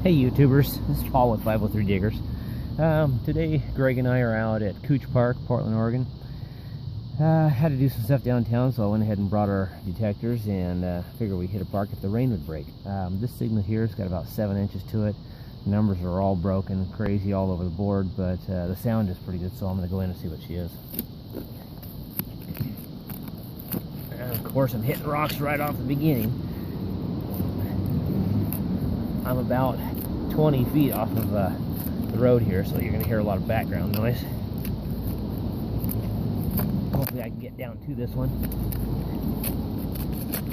Hey YouTubers, this is Paul with 503 Diggers. Today Greg and I are out at Couch Park, Portland, Oregon. Had to do some stuff downtown, so I went ahead and brought our detectors and figured we'd hit a park if the rain would break. This signal here has got about 7 inches to it. The numbers are all broken, crazy all over the board, but the sound is pretty good, so I'm going to go in and see what she is. And of course I'm hitting rocks right off the beginning. I'm about 20 feet off of the road here, so you're going to hear a lot of background noise. Hopefully I can get down to this one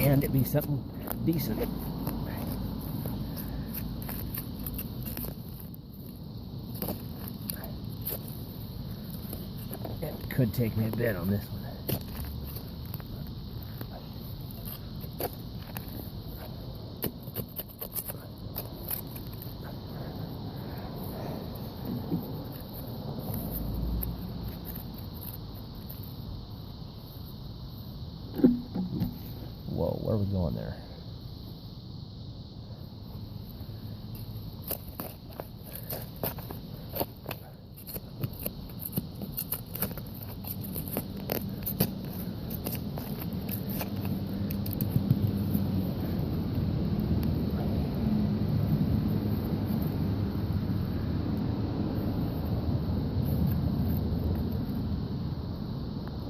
and it be something decent. It could take me a bit on this one. Whoa, where are we going there?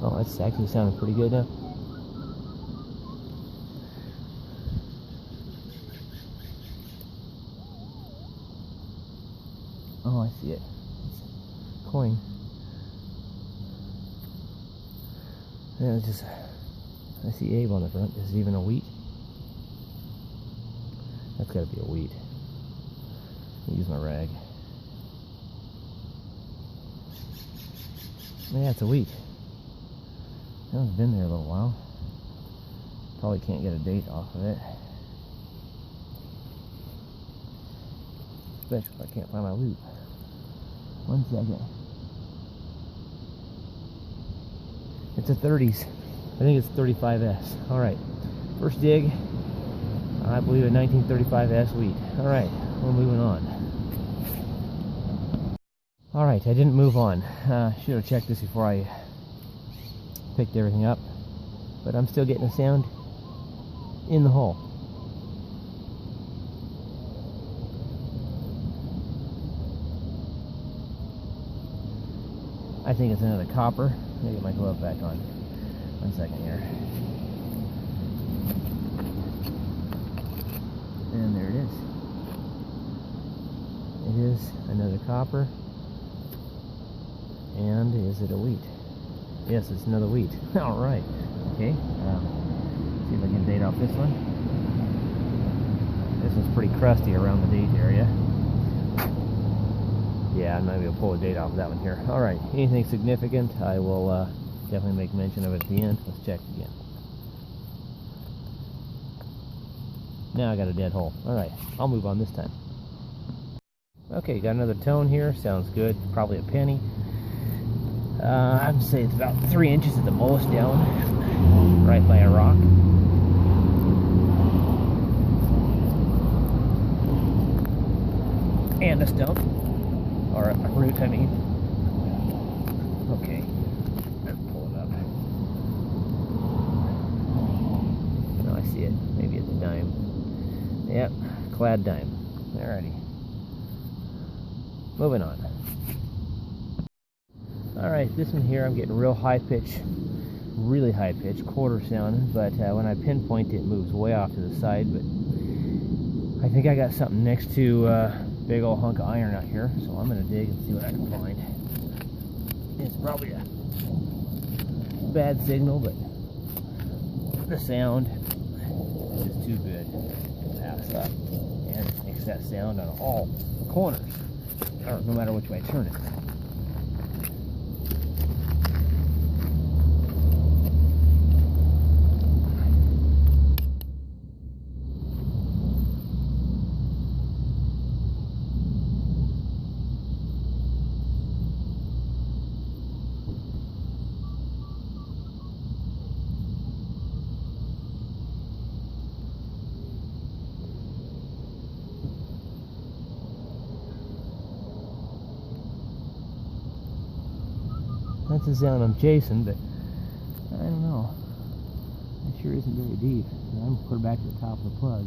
Oh, that's actually sounding pretty good now. Oh, I see it. It's a coin. Yeah, it's just, I see Abe on the front. Is it even a wheat? That's got to be a wheat. I'll use my rag. Yeah, it's a wheat. It's been there a little while. Probably can't get a date off of it. Especially if I can't find my loop. 1 second. It's a 30s. I think it's 35S. Alright. First dig. I believe a 1935S wheat. Alright, we're moving on. Alright, I didn't move on. Should have checked this before I picked everything up. But I'm still getting a sound in the hole. I think it's another copper. Let me get my glove back on. 1 second here. And there it is. It is another copper. And is it a wheat? Yes, it's another wheat. Alright. Okay. See if I can date off this one. This one's pretty crusty around the date area. Yeah, I'm not going to pull a date off of that one here. Alright, anything significant, I will definitely make mention of it at the end. Let's check again. Now I got a dead hole. Alright, I'll move on this time. Okay, got another tone here. Sounds good. Probably a penny. I'd say it's about 3 inches at the most down. Right by a rock. And a stump. Or a root, I mean. Okay. Let's pull it up. No, I see it. Maybe it's a dime. Yep, clad dime. Alrighty. Moving on. Alright, this one here, I'm getting real high pitch, really high pitch, quarter sounding, but when I pinpoint it, it moves way off to the side, but I think I got something next to big old hunk of iron out here, so I'm going to dig and see what I can find. It's probably a bad signal, but the sound is too good to pass up, and it makes that sound on all corners, or no matter which way I turn it. That's the sound I'm chasing, but I don't know. It sure isn't very deep. I'm gonna put it back to the top of the plug.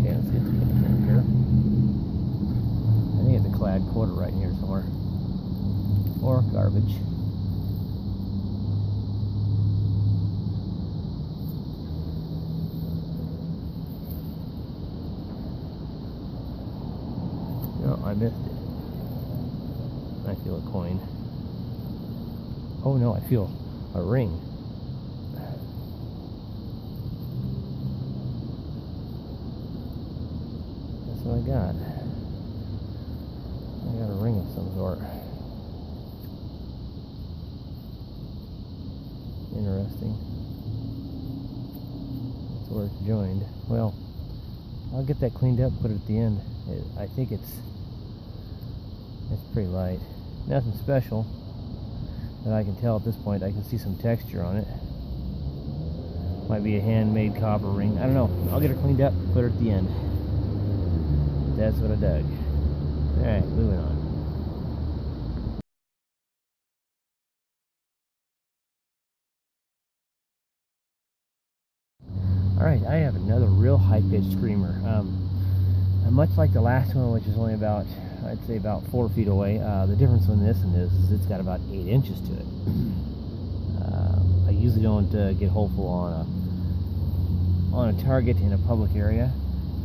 Okay, let's get to the end here. I think it's a clad quarter right here somewhere. Or garbage. No, I missed it. I feel a coin. Oh no, I feel a ring. That's what I got. I got a ring of some sort. Interesting. That's where it's joined. Well, I'll get that cleaned up, put it at the end. I think it's pretty light. Nothing special that I can tell at this point. I can see some texture on it. Might be a handmade copper ring. I don't know. I'll get it cleaned up, put it at the end. That's what I dug. Alright, moving on. Alright, I have another real high-pitched screamer. Much like the last one, which is only about, I'd say about 4 feet away, the difference in this and this is it's got about 8 inches to it. I usually don't get hopeful on a target in a public area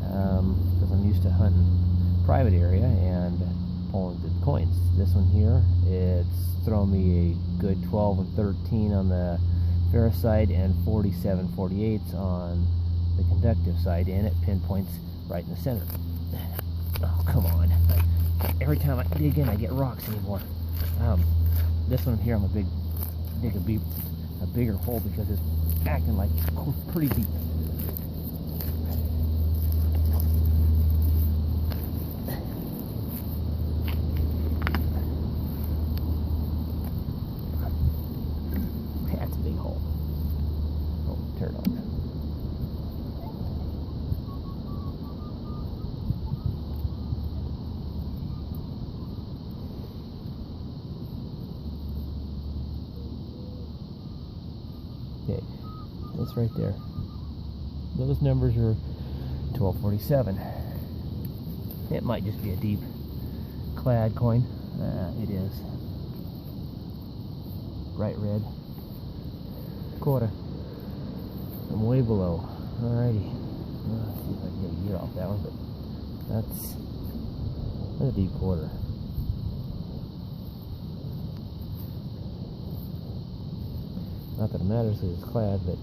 because I'm used to hunting private area and pulling good coins. This one here, it's thrown me a good 12 and 13 on the ferrous side and 47 48s on the conductive side, and it pinpoints right in the center. Oh, come on. Every time I dig in, I get rocks anymore. This one here, I'm dig a bigger hole because it's acting like it's pretty deep. That's a big hole. Oh, turn on. Okay, that's right there. Those numbers are 1247. It might just be a deep clad coin. It is. Bright red. Quarter. I'm way below. Alrighty. Let's see if I can get a year off that one, but that's a deep quarter. Not that it matters because it's clad, but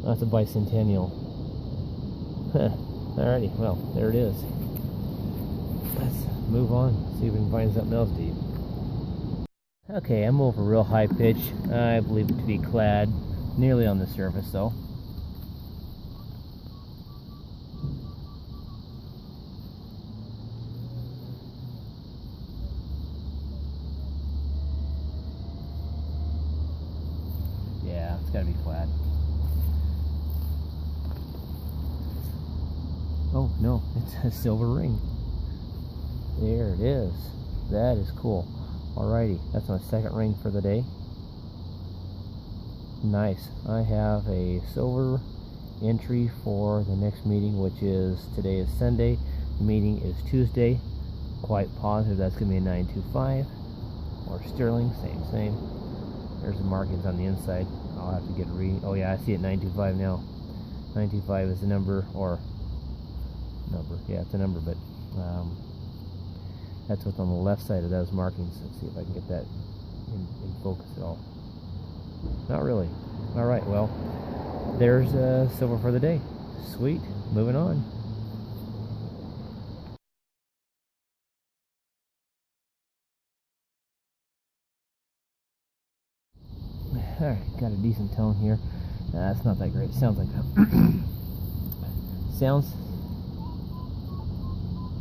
that's a bicentennial. Alrighty, well, there it is. Let's move on, see if we can find something else deep. Okay, I'm over real high pitch. I believe it to be clad, nearly on the surface though. Yeah, it's gotta be clad. Oh no, it's a silver ring. There it is. That is cool. Alrighty, that's my second ring for the day. Nice. I have a silver entry for the next meeting, which is, today is Sunday. The meeting is Tuesday. Quite positive that's going to be a 925 or sterling, same. There's the markings on the inside. I'll have to get oh yeah, I see it, 925 now. 925 is the number, yeah, it's a number, but that's what's on the left side of those markings. Let's see if I can get that in focus at all. Not really. Alright, well, there's silver for the day. Sweet. Moving on. Alright, got a decent tone here. It's not that great. It sounds like sounds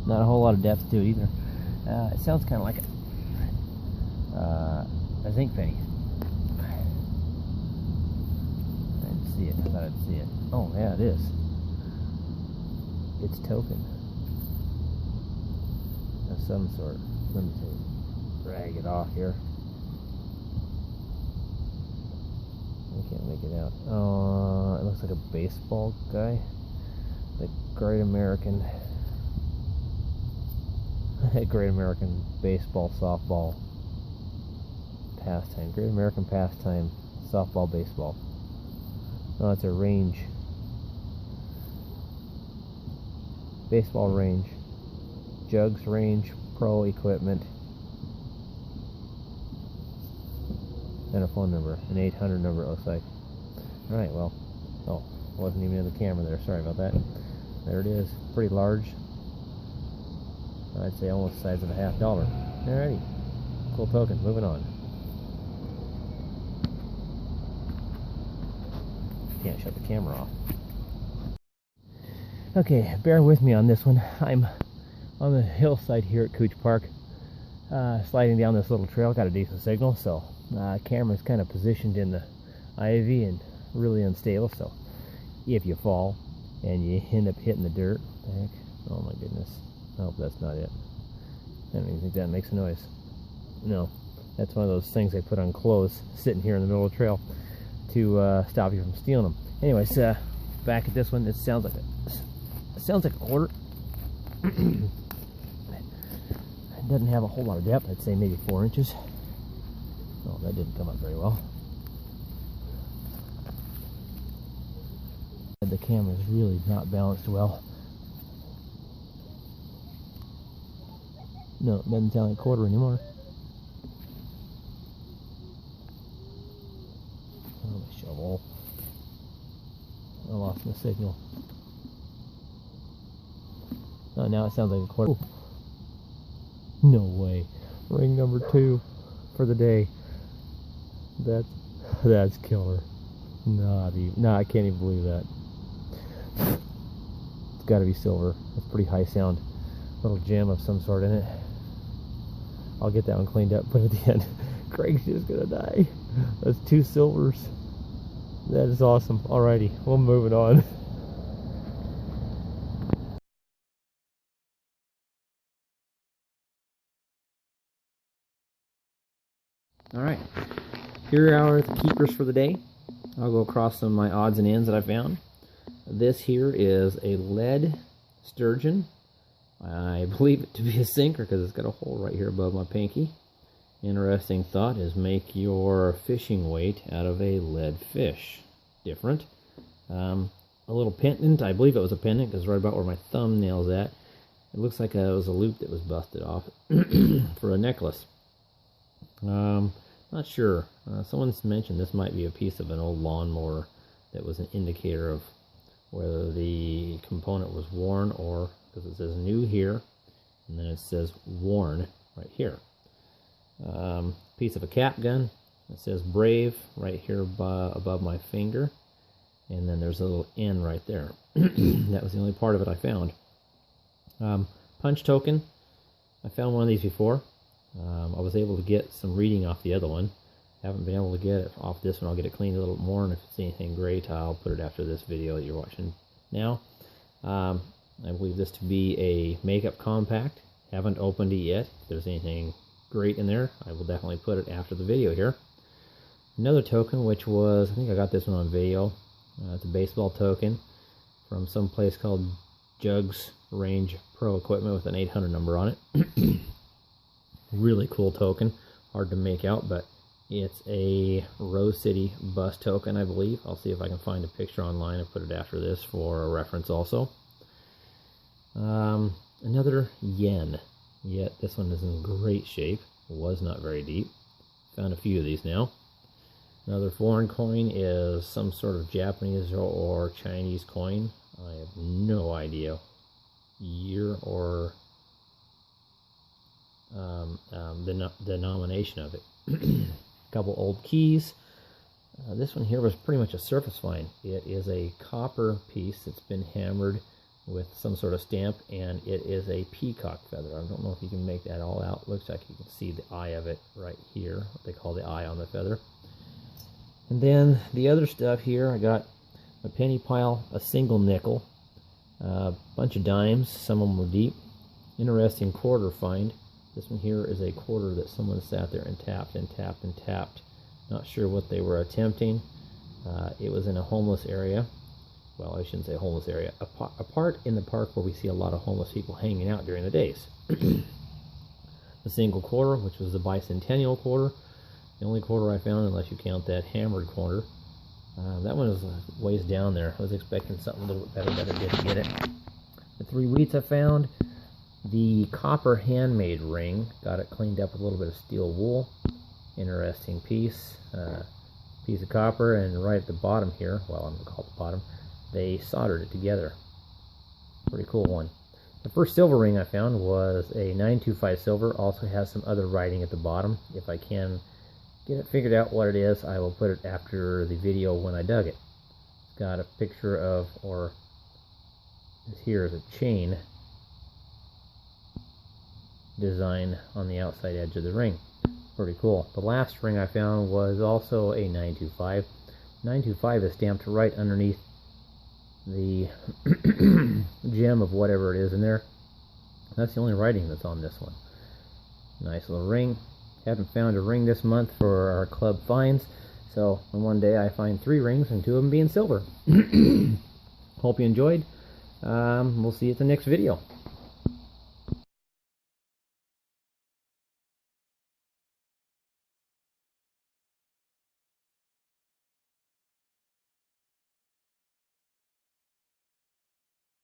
not a whole lot of depth to it either. It sounds kind of like a zinc penny. I didn't see it. I thought I'd see it. Oh, yeah, it is. its token of some sort. Let me see. Drag it off here. I can't make it out. It looks like a baseball guy. The Great American Great American Baseball Softball Pastime. Great American Pastime Softball Baseball. Oh, it's a range. Baseball range. Jugs Range Pro Equipment. And a phone number. An 800 number, it looks like. Alright, well. Oh, wasn't even in the camera there. Sorry about that. There it is. Pretty large. I'd say almost the size of a $50. Alrighty. Cool token. Moving on. Can't shut the camera off. Okay, bear with me on this one. I'm on the hillside here at Couch Park, sliding down this little trail. Got a decent signal, so camera's kind of positioned in the ivy and really unstable, so if you fall and you end up hitting the dirt, heck, oh my goodness, I hope that's not it. I don't even think that makes a noise. No, that's one of those things they put on clothes sitting here in the middle of the trail to stop you from stealing them. Anyways, back at this one, it sounds like a quarter. It doesn't have a whole lot of depth. I'd say maybe 4 inches. Oh, that didn't come up very well. The camera's really not balanced well. No, it doesn't sound like a quarter anymore. Oh, the shovel. I lost my signal. Oh, now it sounds like a quarter. Ooh. No way. Ring number 2 for the day. That's killer. No, I can't even believe that. It's got to be silver. It's pretty high sound. Little gem of some sort in it. I'll get that one cleaned up, but at the end, Craig's just gonna die. That's 2 silvers. That is awesome. Alrighty, we'll move it on. Alright, here are the keepers for the day. I'll go across some of my odds and ends that I found. This here is a lead sturgeon. I believe it to be a sinker because it's got a hole right here above my pinky. Interesting thought is make your fishing weight out of a lead fish. Different. A little pendant. I believe it was a pendant because right about where my thumbnail's at. It looks like it was a loop that was busted off for a necklace. Not sure. Someone's mentioned this might be a piece of an old lawnmower that was an indicator of whether the component was worn or, because it says new here and then it says worn right here. Piece of a cap gun. It says Brave right here above my finger, and then there's a little N right there. That was the only part of it I found. Punch token. I found one of these before. I was able to get some reading off the other one. Haven't been able to get it off this one. I'll get it cleaned a little more, and if it's anything great, I'll put it after this video that you're watching now. I believe this to be a makeup compact. Haven't opened it yet. If there's anything great in there, I will definitely put it after the video here. Another token, which was, I think I got this one on video. It's a baseball token from some place called Jugs Range Pro Equipment with an 800 number on it. Really cool token. Hard to make out, but it's a Rose City bus token, I believe. I'll see if I can find a picture online and put it after this for a reference also. Another yen. Yet this one is in great shape. It was not very deep. Found a few of these now. Another foreign coin is some sort of Japanese or Chinese coin. I have no idea year or the denomination of it. A couple old keys. This one here was pretty much a surface find. It is a copper piece that's been hammered with some sort of stamp, and it is a peacock feather. I don't know if you can make that all out. Looks like you can see the eye of it right here, what they call the eye on the feather. And then the other stuff here, I got a penny pile, a single nickel, Bunch of dimes, some of them were deep. Interesting quarter find. This one here is a quarter that someone sat there and tapped and tapped and tapped. Not sure what they were attempting. It was in a homeless area. Well, I shouldn't say homeless area. A part in the park where we see a lot of homeless people hanging out during the days. The single quarter, which was the bicentennial quarter. The only quarter I found, unless you count that hammered quarter. That one was ways down there. I was expecting something a little bit better, but I didn't get it. The 3 wheats I found. The copper handmade ring. Got it cleaned up with a little bit of steel wool. Interesting piece. Piece of copper, and right at the bottom here, well, I'm going to call it the bottom, they soldered it together. Pretty cool one. The first silver ring I found was a 925 silver. Also has some other writing at the bottom. If I can get it figured out what it is, I will put it after the video when I dug it. It's got a picture of, or this here is a chain design on the outside edge of the ring. Pretty cool. The last ring I found was also a 925. 925 is stamped right underneath the gem of whatever it is in there. That's the only writing that's on this one. Nice little ring. Haven't found a ring this month for our club finds, so one day I find 3 rings and 2 of them being silver. Hope you enjoyed. We'll see you at the next video.